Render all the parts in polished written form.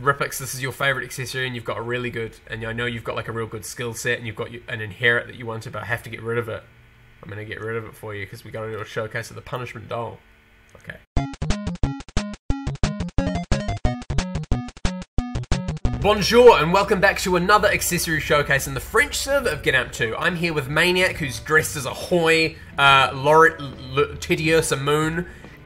Ripix, this is your favorite accessory, and you've got a really good, and I know you've got like a real good skill set, and you've got an inherit that you wanted, but I have to get rid of it. I'm gonna get rid of it for you because we got to do a showcase of the punishment doll. Okay. Bonjour and welcome back to another accessory showcase in the French server of GetAmped2. I'm here with Maniac, who's dressed as a Hoy, LaurieMoon,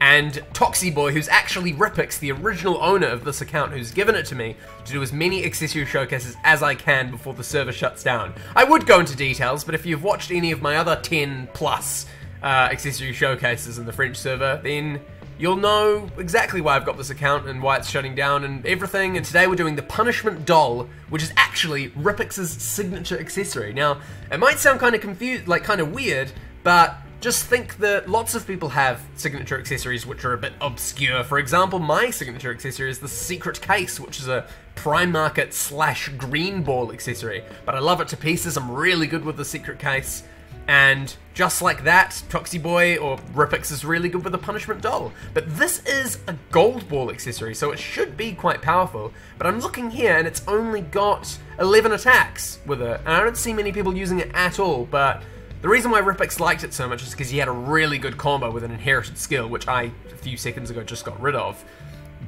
and Toxyboy, who's actually Ripix, the original owner of this account, who's given it to me to do as many accessory showcases as I can before the server shuts down. I would go into details, but if you've watched any of my other 10 plus accessory showcases in the French server, then you'll know exactly why I've got this account and why it's shutting down and everything. And today we're doing the punishment doll, which is actually Ripix's signature accessory. Now, it might sound kind of confused, like kind of weird, but just think that lots of people have signature accessories which are a bit obscure. For example, my signature accessory is the secret case, which is a prime market / green ball accessory. But I love it to pieces. I'm really good with the secret case. And just like that, Toxyboy or Ripix is really good with the punishment doll. But this is a gold ball accessory, so it should be quite powerful. But I'm looking here and it's only got 11 attacks with it. And I don't see many people using it at all, but the reason why Ripix liked it so much is because he had a really good combo with an inherited skill, which I, a few seconds ago, just got rid of.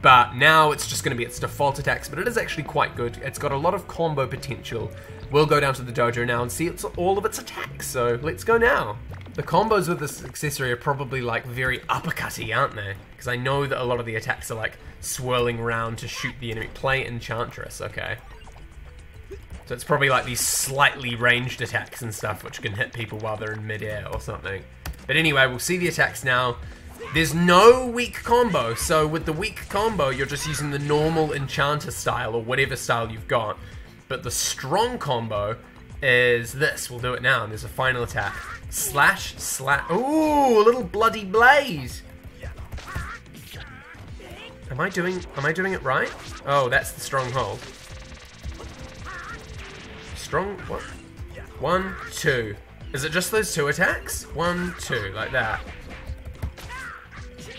But now it's just going to be its default attacks, but it is actually quite good. It's got a lot of combo potential. We'll go down to the dojo now and see all of its attacks, so let's go now. The combos with this accessory are probably like very uppercutty, aren't they? Because I know that a lot of the attacks are like swirling around to shoot the enemy. Play Enchantress, okay. So it's probably like these slightly ranged attacks and stuff which can hit people while they're in midair or something. But anyway, we'll see the attacks now. There's no weak combo, so with the weak combo, you're just using the normal Enchanter style or whatever style you've got. But the strong combo is this. We'll do it now, and there's a final attack. Slash, slash. Ooh, a little bloody blaze. Am I doing it right? Oh, that's the stronghold. Strong, what? 1, 2. Is it just those 2 attacks? 1, 2, like that.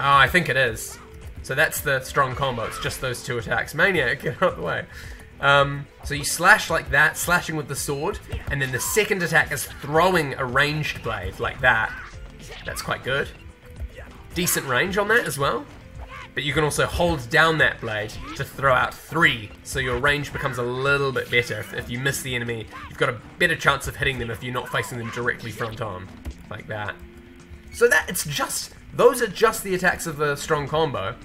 Oh, I think it is. So that's the strong combo. It's just those 2 attacks. Maniac, get out of the way. So you slash like that, slashing with the sword, and then the second attack is throwing a ranged blade, like that. That's quite good. Decent range on that as well. But you can also hold down that blade to throw out 3, so your range becomes a little bit better. If you miss the enemy, you've got a better chance of hitting them if you're not facing them directly front on, like that. So those are just the attacks of the strong combo.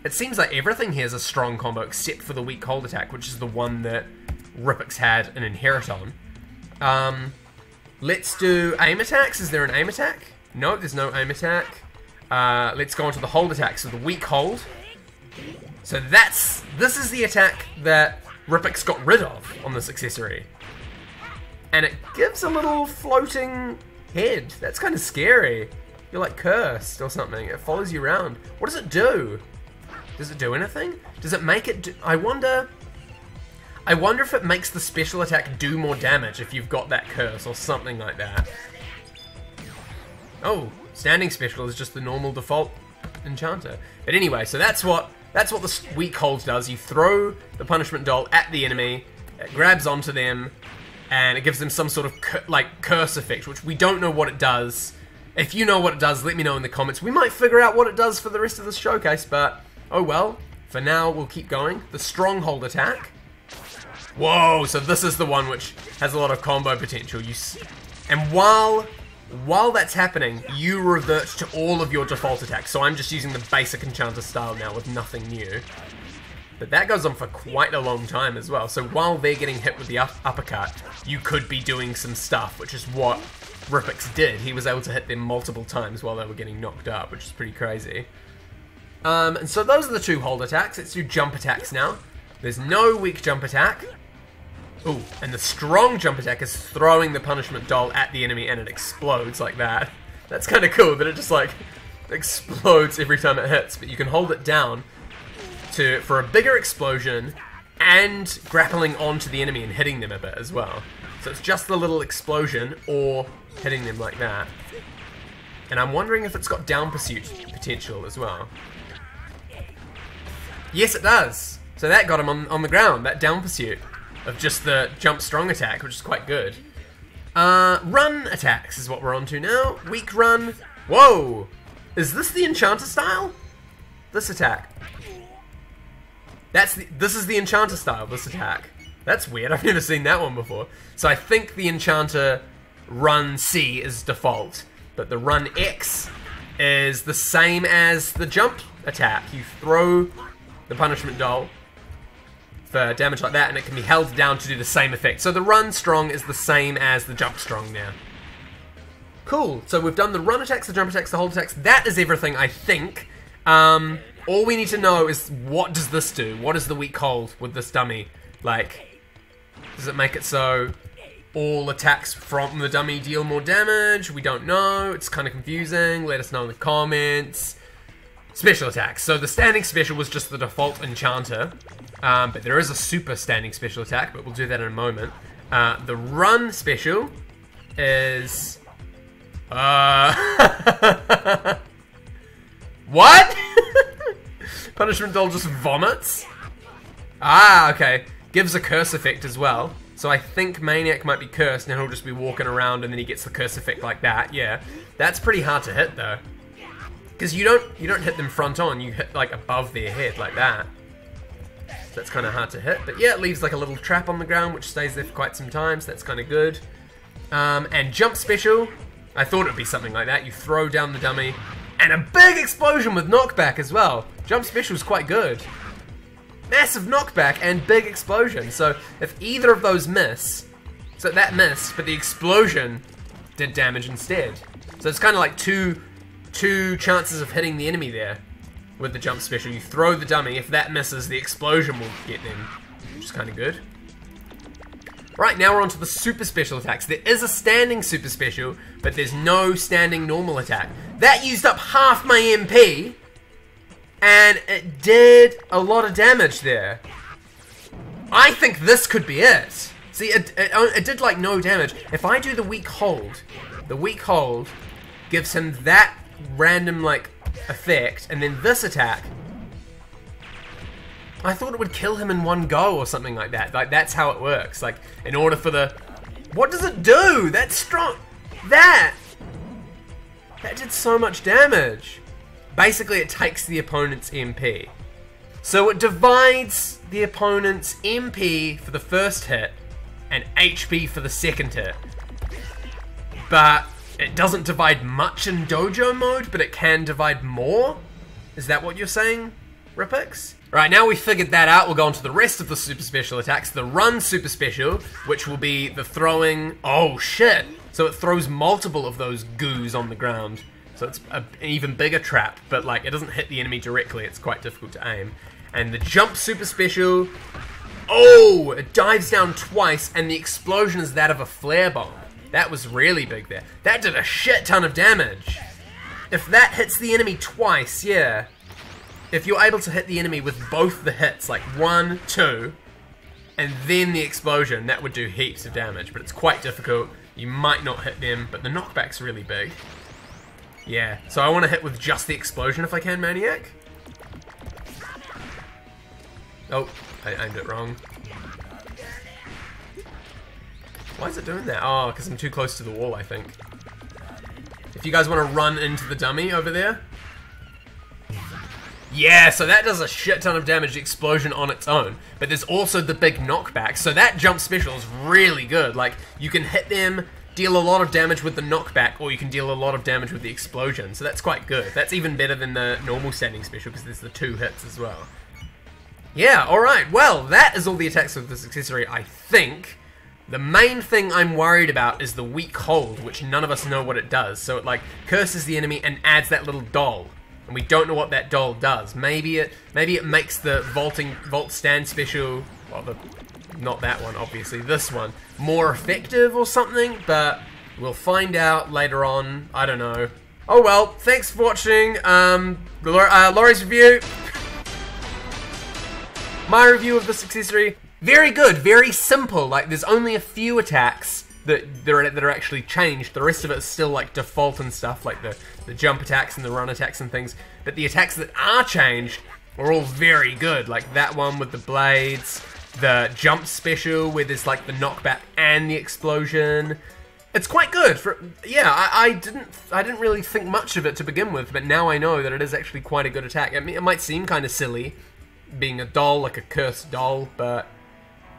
It seems like everything here is a strong combo except for the weak hold attack, which is the one that Ripix had an inherit on. Let's do aim attacks. Is there an aim attack? No, there's no aim attack. Let's go on to the hold attack. So the weak hold. So this is the attack that Ripix got rid of on this accessory. And it gives a little floating head. That's kind of scary. You're like cursed or something. It follows you around. What does it do? Does it do anything? Does it make it do, I wonder if it makes the special attack do more damage if you've got that curse or something like that. Oh, standing special is just the normal default enchanter. But anyway, so that's what the weak hold does. You throw the punishment doll at the enemy, it grabs onto them, and it gives them some sort of curse effect, which we don't know what it does. If you know what it does, let me know in the comments. We might figure out what it does for the rest of this showcase, but oh well. For now, we'll keep going. The stronghold attack. Whoa, so this is the one which has a lot of combo potential. And while that's happening, you revert to all of your default attacks. So I'm just using the basic enchanter style now with nothing new. But that goes on for quite a long time as well. So while they're getting hit with the uppercut, you could be doing some stuff, which is what Ripix did. He was able to hit them multiple times while they were getting knocked up, which is pretty crazy. And so those are the 2 hold attacks. Let's do jump attacks now. There's no weak jump attack. Ooh, and the strong jump attack is throwing the punishment doll at the enemy and it explodes like that. That's kind of cool that it just like explodes every time it hits, but you can hold it down for a bigger explosion and grappling onto the enemy and hitting them a bit as well. So it's just the little explosion or hitting them like that. And I'm wondering if it's got down pursuit potential as well. Yes, it does. So that got him on the ground, that down pursuit of just the jump strong attack, which is quite good. Run attacks is what we're on to now. Weak run. Whoa! Is this the Enchanter style? This attack. This is the Enchanter style, this attack. That's weird, I've never seen that one before. So I think the Enchanter run C is default, but the run X is the same as the jump attack. You throw the punishment doll for damage like that, and it can be held down to do the same effect. So the run strong is the same as the jump strong now. Cool, so we've done the run attacks, the jump attacks, the hold attacks. That is everything, I think. All we need to know is, what does this do? What is the weak hold with this dummy? Like, does it make it so all attacks from the dummy deal more damage? We don't know. It's kind of confusing. Let us know in the comments. Special attacks. So the standing special was just the default Enchanter. But there is a super standing special attack, but we'll do that in a moment. The run special is... What? Punishment doll just vomits? Ah, okay. Gives a curse effect as well. So I think Maniac might be cursed, and he'll just be walking around, and then he gets the curse effect like that. Yeah, that's pretty hard to hit though, because you don't hit them front on. You hit like above their head like that. So that's kind of hard to hit. But yeah, it leaves like a little trap on the ground, which stays there for quite some time. So that's kind of good. And jump special. I thought it'd be something like that. You throw down the dummy, and a big explosion with knockback as well. Jump special is quite good. Massive knockback and big explosion. So if either of those miss, so that missed, but the explosion did damage instead. So it's kind of like two chances of hitting the enemy there with the jump special. You throw the dummy, if that misses, the explosion will get them, which is kind of good. Right, now we're on to the super special attacks. There is a standing super special, but there's no standing normal attack. That used up half my MP, and it did a lot of damage there. I think this could be it. See, it did like no damage. If I do the weak hold gives him that random like effect, and then this attack, I thought it would kill him in one go or something like that. Like, that's how it works. Like, in order for the... What does it do? That's strong. That did so much damage. Basically, it takes the opponent's MP. So it divides the opponent's MP for the first hit and HP for the second hit. But it doesn't divide much in dojo mode, but it can divide more? Is that what you're saying, Ripix? Right, now we figured that out, we'll go on to the rest of the super special attacks. The run super special, which will be the throwing... Oh, shit! So it throws multiple of those goos on the ground. So it's an even bigger trap, but like, it doesn't hit the enemy directly, it's quite difficult to aim. And the jump super special... Oh! It dives down twice, and the explosion is that of a flare bomb. That was really big there. That did a shit ton of damage. If that hits the enemy twice, yeah... If you're able to hit the enemy with both the hits, like 1, 2, and then the explosion, that would do heaps of damage, but it's quite difficult. You might not hit them, but the knockback's really big. Yeah, so I want to hit with just the explosion if I can, Maniac. Oh, I aimed it wrong. Why is it doing that? Oh, because I'm too close to the wall, I think. If you guys want to run into the dummy over there. Yeah, so that does a shit ton of damage, the explosion on its own. But there's also the big knockback. So that jump special is really good. Like, you can hit them, deal a lot of damage with the knockback, or you can deal a lot of damage with the explosion. So that's quite good. That's even better than the normal standing special, because there's the 2 hits as well. Yeah, alright. Well, that is all the attacks of this accessory, I think. The main thing I'm worried about is the weak hold, which none of us know what it does. So it, like, curses the enemy and adds that little doll. And we don't know what that doll does. Maybe it makes the vault stand special, well, not that one, obviously, this one, more effective or something, but we'll find out later on. I don't know. Oh well, thanks for watching Laurie's review. My review of this accessory. Very good, very simple. Like, there's only a few attacks that are actually changed. The rest of it is still like default and stuff, like the jump attacks and the run attacks and things. But the attacks that are changed are all very good. Like that one with the blades, the jump special where there's like the knockback and the explosion. It's quite good. I didn't really think much of it to begin with, but now I know that it is actually quite a good attack. I mean, it might seem kind of silly, being a doll, like a cursed doll, but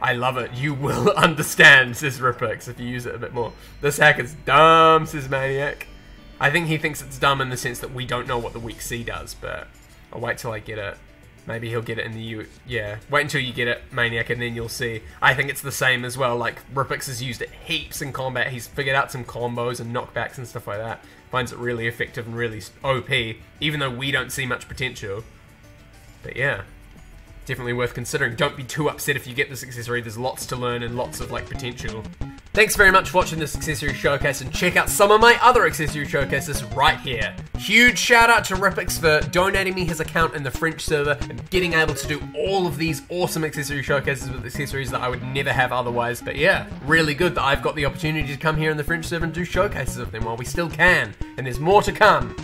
I love it. You will understand, says Ripix, if you use it a bit more. This hack is dumb, says Maniac. I think he thinks it's dumb in the sense that we don't know what the weak C does, but I'll wait till I get it. Maybe he'll get it in the yeah. Wait until you get it, Maniac, and then you'll see. I think it's the same as well. Like, Ripix has used it heaps in combat. He's figured out some combos and knockbacks and stuff like that. Finds it really effective and really OP, even though we don't see much potential. But yeah, definitely worth considering. Don't be too upset if you get this accessory. There's lots to learn and lots of, like, potential. Thanks very much for watching this accessory showcase, and check out some of my other accessory showcases right here. Huge shout out to Ripix for donating me his account in the French server and getting able to do all of these awesome accessory showcases with accessories that I would never have otherwise. But yeah, really good that I've got the opportunity to come here in the French server and do showcases of them while we still can, and there's more to come.